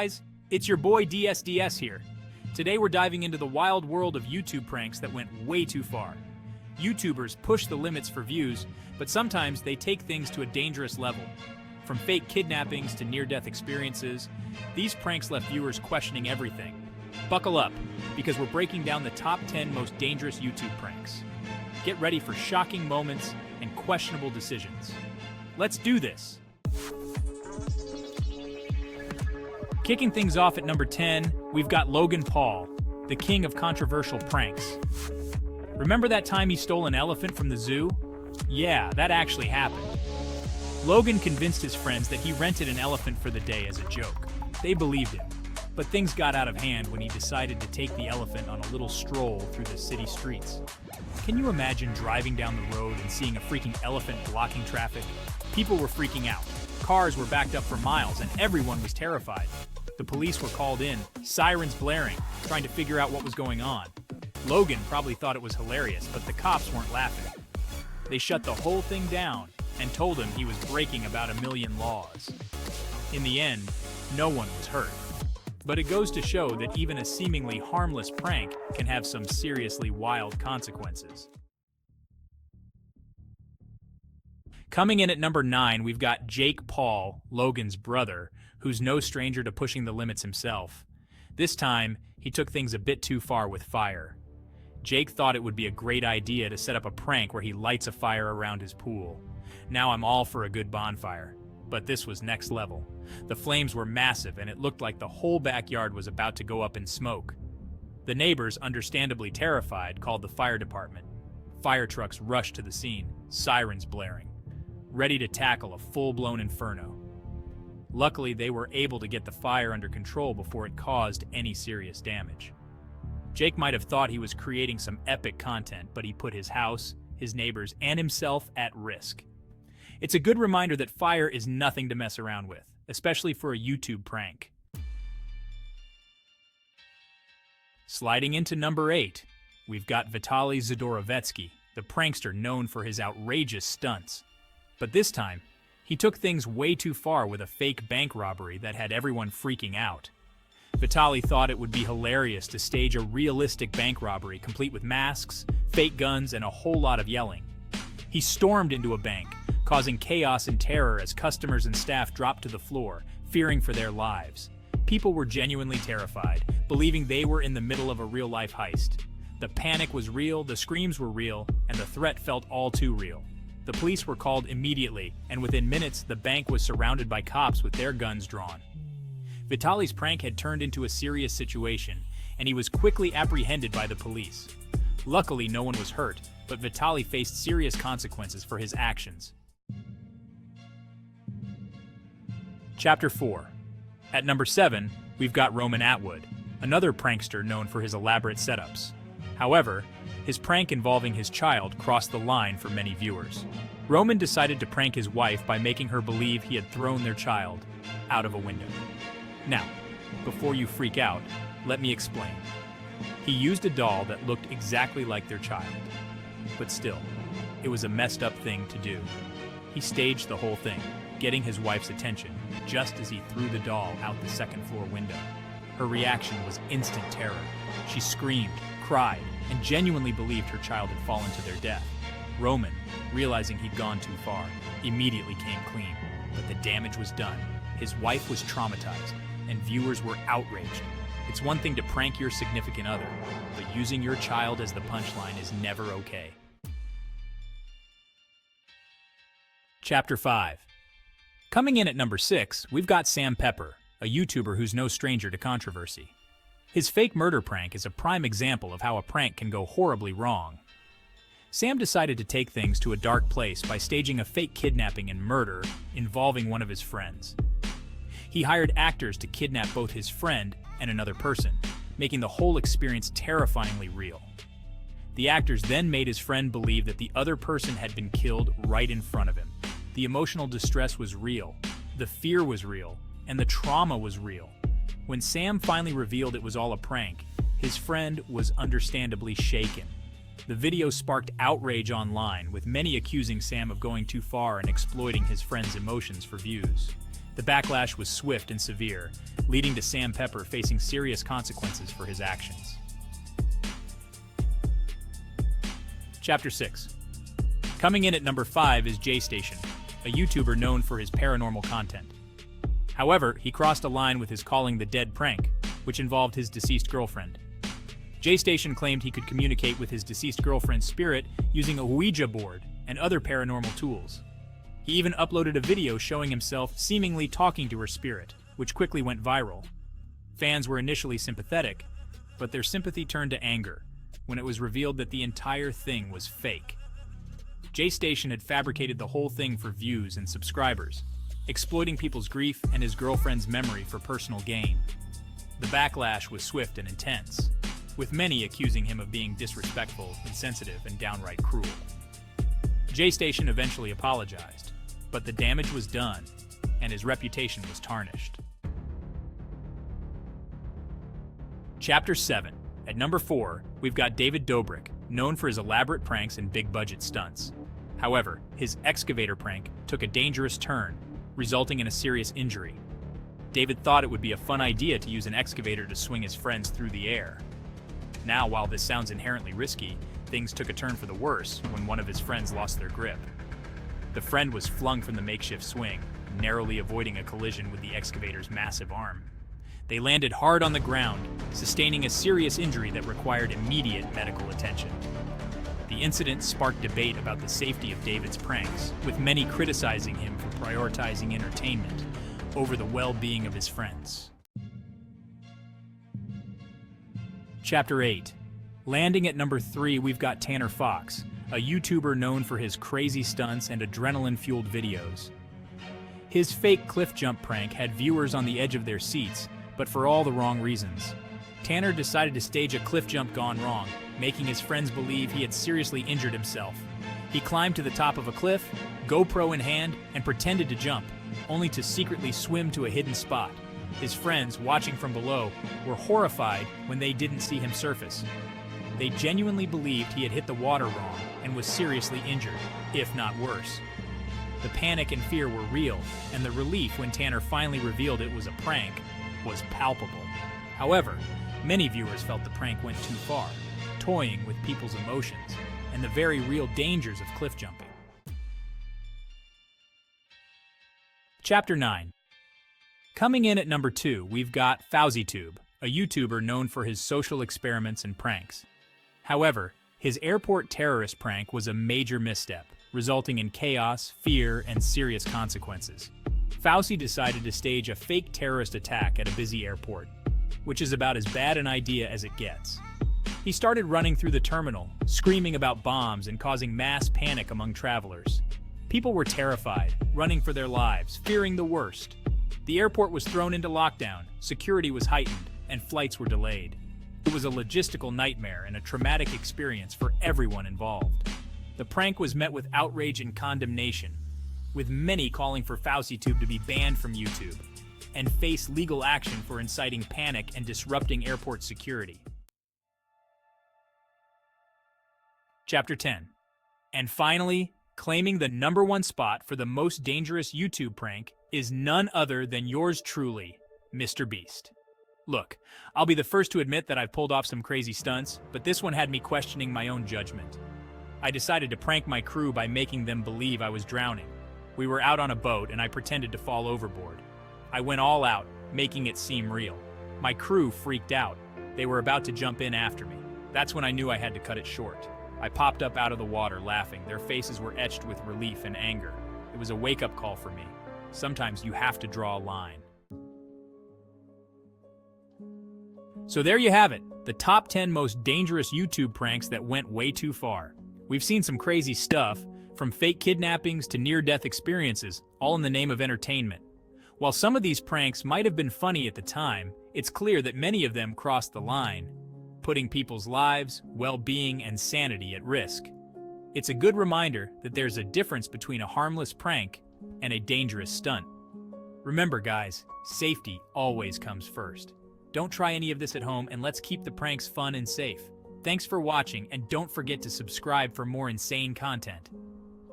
Guys, it's your boy DSDS here. Today we're diving into the wild world of YouTube pranks that went way too far. YouTubers push the limits for views, but sometimes they take things to a dangerous level. From fake kidnappings to near-death experiences, these pranks left viewers questioning everything. Buckle up, because we're breaking down the top 10 most dangerous YouTube pranks. Get ready for shocking moments and questionable decisions. Let's do this! Kicking things off at number 10, we've got Logan Paul, the king of controversial pranks. Remember that time he stole an elephant from the zoo? Yeah, that actually happened. Logan convinced his friends that he rented an elephant for the day as a joke. They believed him, but things got out of hand when he decided to take the elephant on a little stroll through the city streets. Can you imagine driving down the road and seeing a freaking elephant blocking traffic? People were freaking out. Cars were backed up for miles, and everyone was terrified. The police were called in, sirens blaring, trying to figure out what was going on. Logan probably thought it was hilarious, but the cops weren't laughing. They shut the whole thing down and told him he was breaking about 1 million laws. In the end, no one was hurt. But it goes to show that even a seemingly harmless prank can have some seriously wild consequences. Coming in at number 9, we've got Jake Paul, Logan's brother, who's no stranger to pushing the limits himself. This time, he took things a bit too far with fire. Jake thought it would be a great idea to set up a prank where he lights a fire around his pool. Now I'm all for a good bonfire, but this was next level. The flames were massive and it looked like the whole backyard was about to go up in smoke. The neighbors, understandably terrified, called the fire department. Fire trucks rushed to the scene, sirens blaring, ready to tackle a full-blown inferno. Luckily, they were able to get the fire under control before it caused any serious damage. Jake might have thought he was creating some epic content, but he put his house, his neighbors, and himself at risk. It's a good reminder that fire is nothing to mess around with, especially for a YouTube prank. Sliding into number 8, we've got Vitaly Zadorovetsky, the prankster known for his outrageous stunts. But this time, he took things way too far with a fake bank robbery that had everyone freaking out. Vitaly thought it would be hilarious to stage a realistic bank robbery complete with masks, fake guns, and a whole lot of yelling. He stormed into a bank, causing chaos and terror as customers and staff dropped to the floor, fearing for their lives. People were genuinely terrified, believing they were in the middle of a real-life heist. The panic was real, the screams were real, and the threat felt all too real. The police were called immediately, and within minutes, the bank was surrounded by cops with their guns drawn. Vitaly's prank had turned into a serious situation, and he was quickly apprehended by the police. Luckily, no one was hurt, but Vitaly faced serious consequences for his actions. Chapter 4. At number 7, we've got Roman Atwood, another prankster known for his elaborate setups. However, his prank involving his child crossed the line for many viewers. Roman decided to prank his wife by making her believe he had thrown their child out of a window. Now, before you freak out, let me explain. He used a doll that looked exactly like their child. But still, it was a messed up thing to do. He staged the whole thing, getting his wife's attention, just as he threw the doll out the second-floor window. Her reaction was instant terror. She screamed, cried, and genuinely believed her child had fallen to their death. Roman, realizing he'd gone too far, immediately came clean, but the damage was done. His wife was traumatized, and viewers were outraged. It's one thing to prank your significant other, but using your child as the punchline is never okay. Chapter 5. Coming in at number 6, we've got Sam Pepper, a YouTuber who's no stranger to controversy. His fake murder prank is a prime example of how a prank can go horribly wrong. Sam decided to take things to a dark place by staging a fake kidnapping and murder involving one of his friends. He hired actors to kidnap both his friend and another person, making the whole experience terrifyingly real. The actors then made his friend believe that the other person had been killed right in front of him. The emotional distress was real, the fear was real, and the trauma was real. When Sam finally revealed it was all a prank, his friend was understandably shaken. The video sparked outrage online, with many accusing Sam of going too far and exploiting his friend's emotions for views. The backlash was swift and severe, leading to Sam Pepper facing serious consequences for his actions. Chapter 6. Coming in at number 5 is J-Station, a YouTuber known for his paranormal content. However, he crossed a line with his Calling the Dead prank, which involved his deceased girlfriend. J-Station claimed he could communicate with his deceased girlfriend's spirit using a Ouija board and other paranormal tools. He even uploaded a video showing himself seemingly talking to her spirit, which quickly went viral. Fans were initially sympathetic, but their sympathy turned to anger when it was revealed that the entire thing was fake. J-Station had fabricated the whole thing for views and subscribers, exploiting people's grief and his girlfriend's memory for personal gain. The backlash was swift and intense, with many accusing him of being disrespectful, insensitive, and downright cruel. J-Station eventually apologized, but the damage was done, and his reputation was tarnished. Chapter 7. At number 4, we've got David Dobrik, known for his elaborate pranks and big-budget stunts. However, his excavator prank took a dangerous turn, resulting in a serious injury. David thought it would be a fun idea to use an excavator to swing his friends through the air. Now, while this sounds inherently risky, things took a turn for the worse when one of his friends lost their grip. The friend was flung from the makeshift swing, narrowly avoiding a collision with the excavator's massive arm. They landed hard on the ground, sustaining a serious injury that required immediate medical attention. The incident sparked debate about the safety of David's pranks, with many criticizing him for prioritizing entertainment over the well-being of his friends. Chapter 8. Landing at number 3, we've got Tanner Fox, a YouTuber known for his crazy stunts and adrenaline-fueled videos. His fake cliff jump prank had viewers on the edge of their seats, but for all the wrong reasons. Tanner decided to stage a cliff jump gone wrong, making his friends believe he had seriously injured himself. He climbed to the top of a cliff, GoPro in hand, and pretended to jump, only to secretly swim to a hidden spot. His friends, watching from below, were horrified when they didn't see him surface. They genuinely believed he had hit the water wrong and was seriously injured, if not worse. The panic and fear were real, and the relief when Tanner finally revealed it was a prank was palpable. However, many viewers felt the prank went too far, toying with people's emotions and the very real dangers of cliff jumping. Chapter 9. Coming in at number 2, we've got FauziTube, a YouTuber known for his social experiments and pranks. However, his airport terrorist prank was a major misstep, resulting in chaos, fear, and serious consequences. Fauzi decided to stage a fake terrorist attack at a busy airport, which is about as bad an idea as it gets. He started running through the terminal, screaming about bombs and causing mass panic among travelers. People were terrified, running for their lives, fearing the worst. The airport was thrown into lockdown, security was heightened, and flights were delayed. It was a logistical nightmare and a traumatic experience for everyone involved. The prank was met with outrage and condemnation, with many calling for FauziTube to be banned from YouTube and face legal action for inciting panic and disrupting airport security. Chapter 10. And finally, claiming the number 1 spot for the most dangerous YouTube prank is none other than yours truly, Mr. Beast. Look, I'll be the first to admit that I've pulled off some crazy stunts, but this one had me questioning my own judgment. I decided to prank my crew by making them believe I was drowning. We were out on a boat and I pretended to fall overboard. I went all out, making it seem real. My crew freaked out. They were about to jump in after me. That's when I knew I had to cut it short. I popped up out of the water laughing. Their faces were etched with relief and anger. It was a wake-up call for me. Sometimes you have to draw a line. So there you have it, the top 10 most dangerous YouTube pranks that went way too far. We've seen some crazy stuff, from fake kidnappings to near-death experiences, all in the name of entertainment. While some of these pranks might have been funny at the time, it's clear that many of them crossed the line, putting people's lives, well-being, and sanity at risk. It's a good reminder that there's a difference between a harmless prank and a dangerous stunt. Remember, guys, safety always comes first. Don't try any of this at home, and let's keep the pranks fun and safe. Thanks for watching, and don't forget to subscribe for more insane content.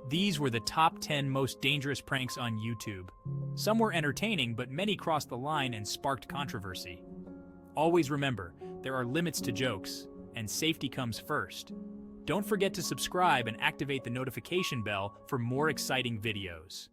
These were the top 10 most dangerous pranks on YouTube. Some were entertaining, but many crossed the line and sparked controversy. Always remember, there are limits to jokes, and safety comes first. Don't forget to subscribe and activate the notification bell for more exciting videos.